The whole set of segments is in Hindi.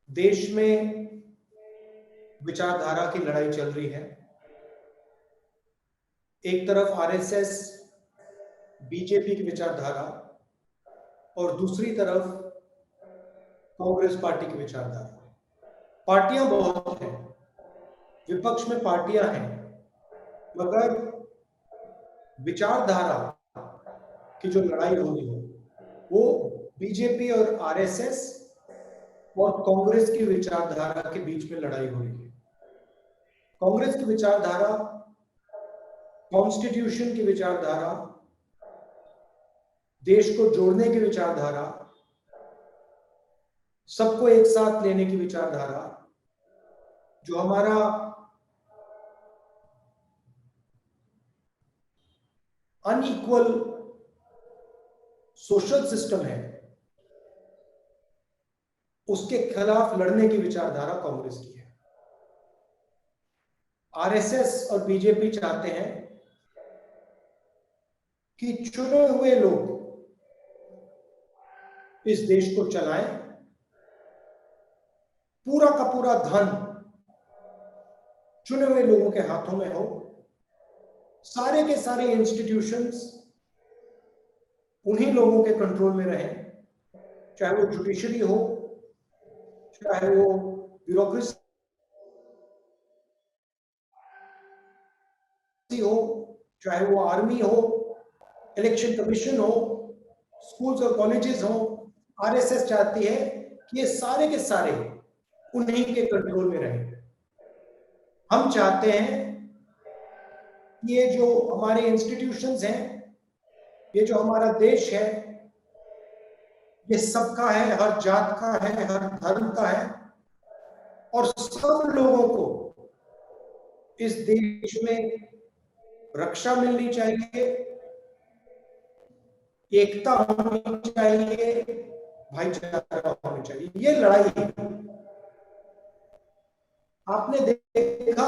देश में विचारधारा की लड़ाई चल रही है। एक तरफ आरएसएस, बीजेपी की विचारधारा और दूसरी तरफ कांग्रेस पार्टी की विचारधारा। पार्टियां बहुत हैं, विपक्ष में पार्टियां हैं, मगर विचारधारा की जो लड़ाई हो रही है वो बीजेपी और आरएसएस और कांग्रेस की विचारधारा के बीच में लड़ाई हो रही है। कांग्रेस की विचारधारा, कॉन्स्टिट्यूशन की विचारधारा, देश को जोड़ने की विचारधारा, सबको एक साथ लेने की विचारधारा, जो हमारा अनइक्वल सोशल सिस्टम है, उसके खिलाफ लड़ने की विचारधारा कांग्रेस की है। आरएसएस और बीजेपी चाहते हैं कि चुने हुए लोग इस देश को चलाएं, पूरा का पूरा धन चुने हुए लोगों के हाथों में हो, सारे के सारे इंस्टीट्यूशंस उन्हीं लोगों के कंट्रोल में रहें, चाहे वो जुडिशरी हो, चाहे वो ब्यूरोक्रेसी हो, चाहे वो आर्मी हो, इलेक्शन कमीशन हो, स्कूल्स और कॉलेजेस हो। आरएसएस चाहती है कि ये सारे के सारे उन्हीं के कंट्रोल में रहें। हम चाहते हैं कि ये जो हमारे इंस्टीट्यूशंस हैं, ये जो हमारा देश है, ये सबका है, हर जात का है, हर धर्म का है, और सब लोगों को इस देश में रक्षा मिलनी चाहिए, एकता होनी चाहिए, भाईचारा होना चाहिए। ये लड़ाई है। आपने देखा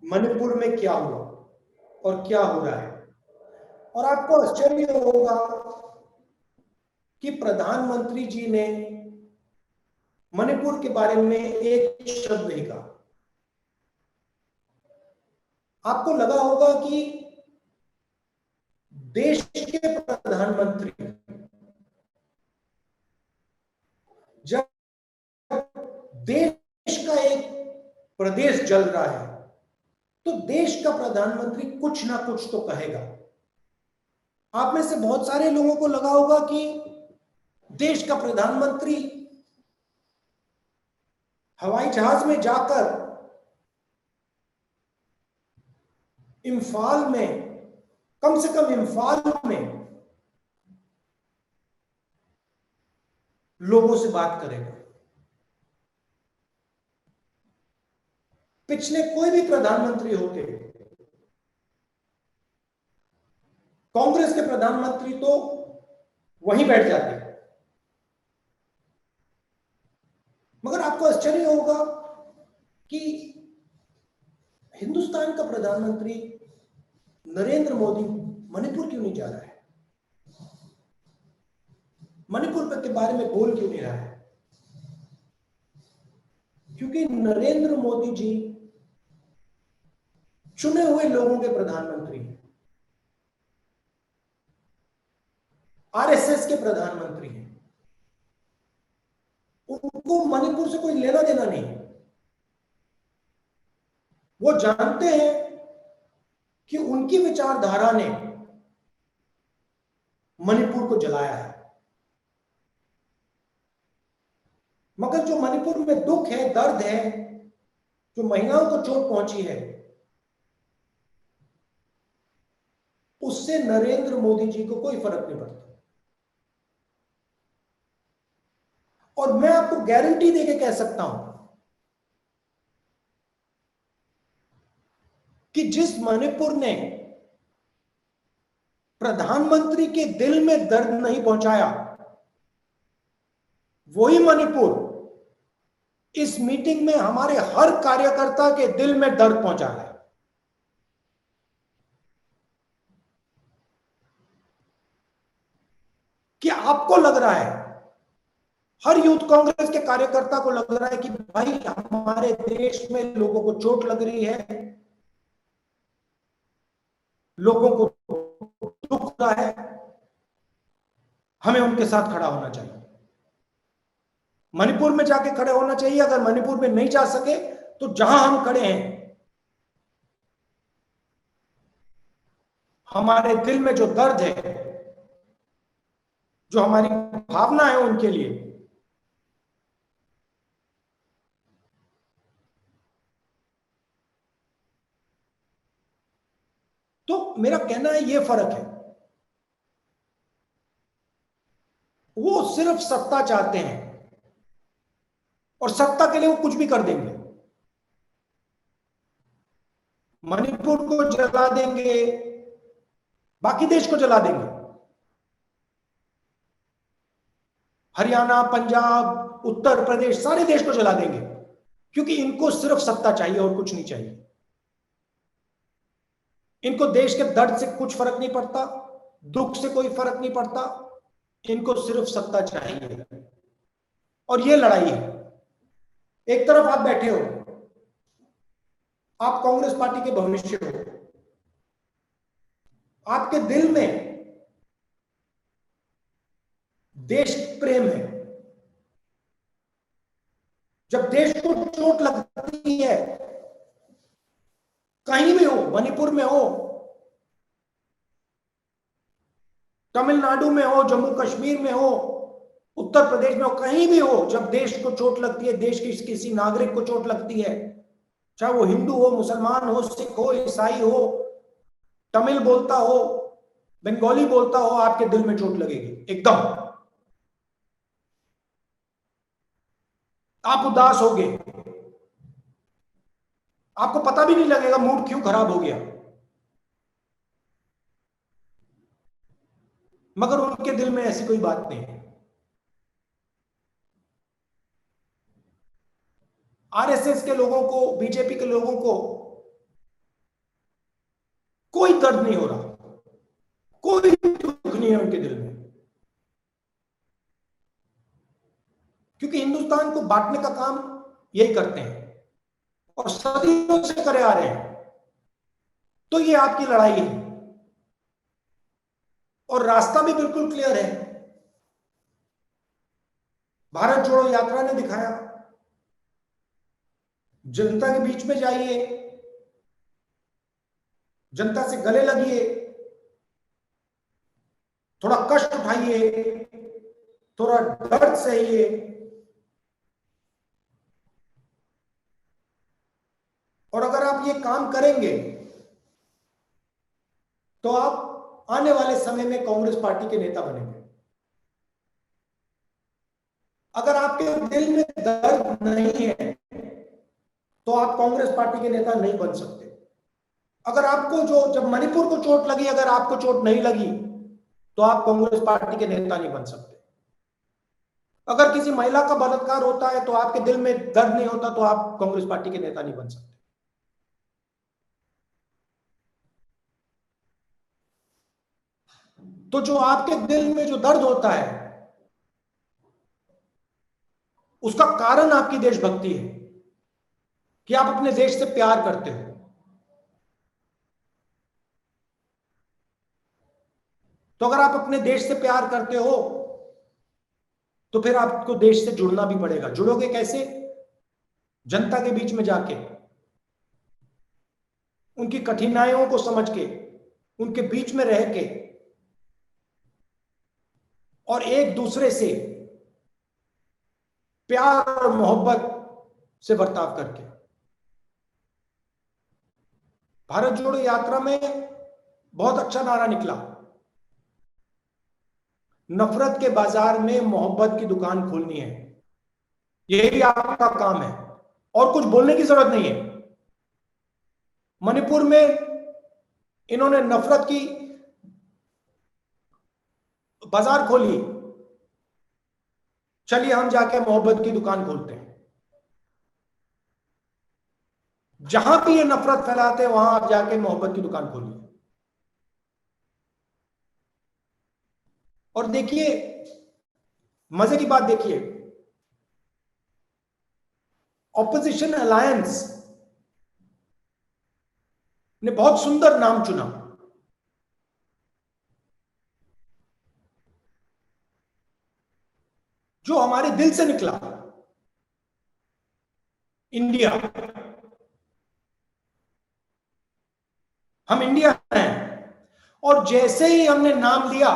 मणिपुर में क्या हुआ और क्या हो रहा है, और आपको आश्चर्य होगा कि प्रधानमंत्री जी ने मणिपुर के बारे में एक शब्द नहीं कहा। आपको लगा होगा कि देश के प्रधानमंत्री जब देश का एक प्रदेश जल रहा है तो देश का प्रधानमंत्री कुछ ना कुछ तो कहेगा। आप में से बहुत सारे लोगों को लगा होगा कि देश का प्रधानमंत्री हवाई जहाज में जाकर इम्फाल में, कम से कम इम्फाल में लोगों से बात करेगा। पिछले कोई भी प्रधानमंत्री होते, कांग्रेस के प्रधानमंत्री तो वहीं बैठ जाते, मगर आपको आश्चर्य होगा कि हिंदुस्तान का प्रधानमंत्री नरेंद्र मोदी मणिपुर क्यों नहीं जा रहा है, मणिपुर के बारे में बोल क्यों नहीं रहा है? क्योंकि नरेंद्र मोदी जी चुने हुए लोगों के प्रधानमंत्री हैं, आरएसएस के प्रधानमंत्री हैं। उनको मणिपुर से कोई लेना देना नहीं। वो जानते हैं कि उनकी विचारधारा ने मणिपुर को जलाया है, मगर जो मणिपुर में दुख है, दर्द है, जो महिलाओं को चोट पहुंची है, उससे नरेंद्र मोदी जी को कोई फर्क नहीं पड़ता। और मैं आपको गारंटी देके कह सकता हूं कि जिस मणिपुर ने प्रधानमंत्री के दिल में दर्द नहीं पहुंचाया, वही मणिपुर इस मीटिंग में हमारे हर कार्यकर्ता के दिल में दर्द पहुंचा है। कि आपको लग रहा है हर यूथ कांग्रेस के कार्यकर्ता को लग रहा है कि भाई हमारे देश में लोगों को चोट लग रही है, लोगों को दुख हो रहा है, हमें उनके साथ खड़ा होना चाहिए, मणिपुर में जाके खड़े होना चाहिए। अगर मणिपुर में नहीं जा सके तो जहां हम खड़े हैं, हमारे दिल में जो दर्द है, जो हमारी भावना है उनके लिए, तो मेरा कहना है ये फर्क है। वो सिर्फ सत्ता चाहते हैं और सत्ता के लिए वो कुछ भी कर देंगे। मणिपुर को जला देंगे, बाकी देश को जला देंगे, हरियाणा, पंजाब, उत्तर प्रदेश, सारे देश को जला देंगे, क्योंकि इनको सिर्फ सत्ता चाहिए और कुछ नहीं चाहिए। इनको देश के दर्द से कुछ फर्क नहीं पड़ता, दुख से कोई फर्क नहीं पड़ता, इनको सिर्फ सत्ता चाहिए। और ये लड़ाई है। एक तरफ आप बैठे हो, आप कांग्रेस पार्टी के भविष्य हो, आपके दिल में देश प्रेम है। जब देश को चोट लगती है, कहीं भी हो, मणिपुर में हो, तमिलनाडु में हो, जम्मू कश्मीर में हो, उत्तर प्रदेश में हो, कहीं भी हो, जब देश को चोट लगती है, देश की किसी नागरिक को चोट लगती है, चाहे वो हिंदू हो, मुसलमान हो, सिख हो, ईसाई हो, तमिल बोलता हो, बंगाली बोलता हो, आपके दिल में चोट लगेगी एकदम। आप उदास होगे, आपको पता भी नहीं लगेगा मूड क्यों खराब हो गया, मगर उनके दिल में ऐसी कोई बात नहीं है। आरएसएस के लोगों को, बीजेपी के लोगों को कोई दर्द नहीं हो रहा, कोई दुख नहीं है उनके दिल में, क्योंकि हिंदुस्तान को बांटने का काम यही करते हैं और सदियों से करे आ रहे हैं। तो ये आपकी लड़ाई है और रास्ता भी बिल्कुल क्लियर है। भारत जोड़ो यात्रा ने दिखाया, जनता के बीच में जाइए, जनता से गले लगिए, थोड़ा कष्ट उठाइए, थोड़ा दर्द सहिए, और अगर आप ये काम करेंगे तो आप आने वाले समय में कांग्रेस पार्टी के नेता बनेंगे। अगर आपके दिल में दर्द नहीं है तो आप कांग्रेस पार्टी के नेता नहीं बन सकते। अगर आपको जब मणिपुर को चोट लगी, अगर आपको चोट नहीं लगी तो आप कांग्रेस पार्टी के नेता नहीं बन सकते। अगर किसी महिला का बलात्कार होता है तो आपके दिल में दर्द नहीं होता तो आप कांग्रेस पार्टी के नेता नहीं बन सकते। तो जो आपके दिल में जो दर्द होता है, उसका कारण आपकी देशभक्ति है कि आप अपने देश से प्यार करते हो। तो अगर आप अपने देश से प्यार करते हो तो फिर आपको देश से जुड़ना भी पड़ेगा। जुड़ोगे कैसे? जनता के बीच में जाके, उनकी कठिनाइयों को समझ के, उनके बीच में रह के, और एक दूसरे से प्यार और मोहब्बत से बर्ताव करके। भारत जोड़ो यात्रा में बहुत अच्छा नारा निकला, नफरत के बाजार में मोहब्बत की दुकान खोलनी है। यही आपका काम है और कुछ बोलने की जरूरत नहीं है। मणिपुर में इन्होंने नफरत की बाजार खोली, चलिए हम जाके मोहब्बत की दुकान खोलते हैं। जहां भी ये नफरत फैलाते हैं वहां आप जाके मोहब्बत की दुकान खोलिए। और देखिए, मजे की बात देखिए, ऑपोजिशन अलायंस ने बहुत सुंदर नाम चुना, जो हमारे दिल से निकला, इंडिया। हम इंडिया हैं, और जैसे ही हमने नाम लिया,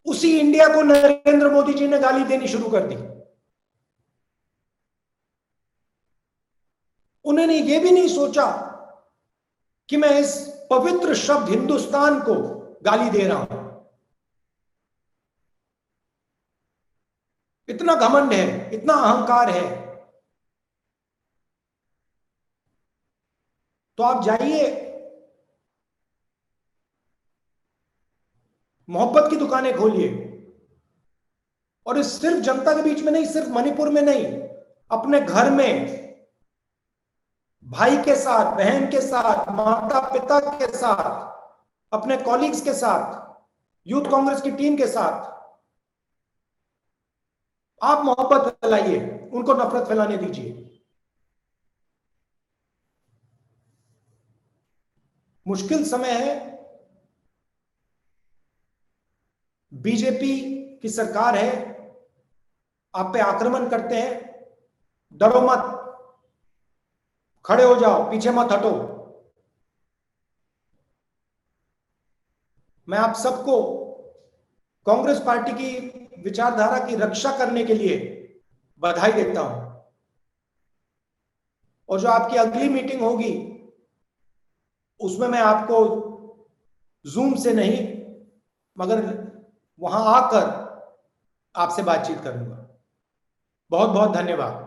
उसी इंडिया को नरेंद्र मोदी जी ने गाली देनी शुरू कर दी। उन्होंने ये भी नहीं सोचा कि मैं इस पवित्र शब्द हिंदुस्तान को गाली दे रहा हूं। इतना घमंड है, इतना अहंकार है। तो आप जाइए, मोहब्बत की दुकानें खोलिए, और इस सिर्फ जनता के बीच में नहीं, सिर्फ मणिपुर में नहीं, अपने घर में भाई के साथ, बहन के साथ, माता पिता के साथ, अपने कॉलीग्स के साथ, यूथ कांग्रेस की टीम के साथ आप मोहब्बत फैलाइए, उनको नफरत फैलाने दीजिए। मुश्किल समय है, बीजेपी की सरकार है, आप पे आक्रमण करते हैं, डरो मत, खड़े हो जाओ, पीछे मत हटो। मैं आप सबको कांग्रेस पार्टी की विचारधारा की रक्षा करने के लिए बधाई देता हूं, और जो आपकी अगली मीटिंग होगी उसमें मैं आपको जूम से नहीं, मगर वहां आकर आपसे बातचीत करूंगा। बहुत बहुत धन्यवाद।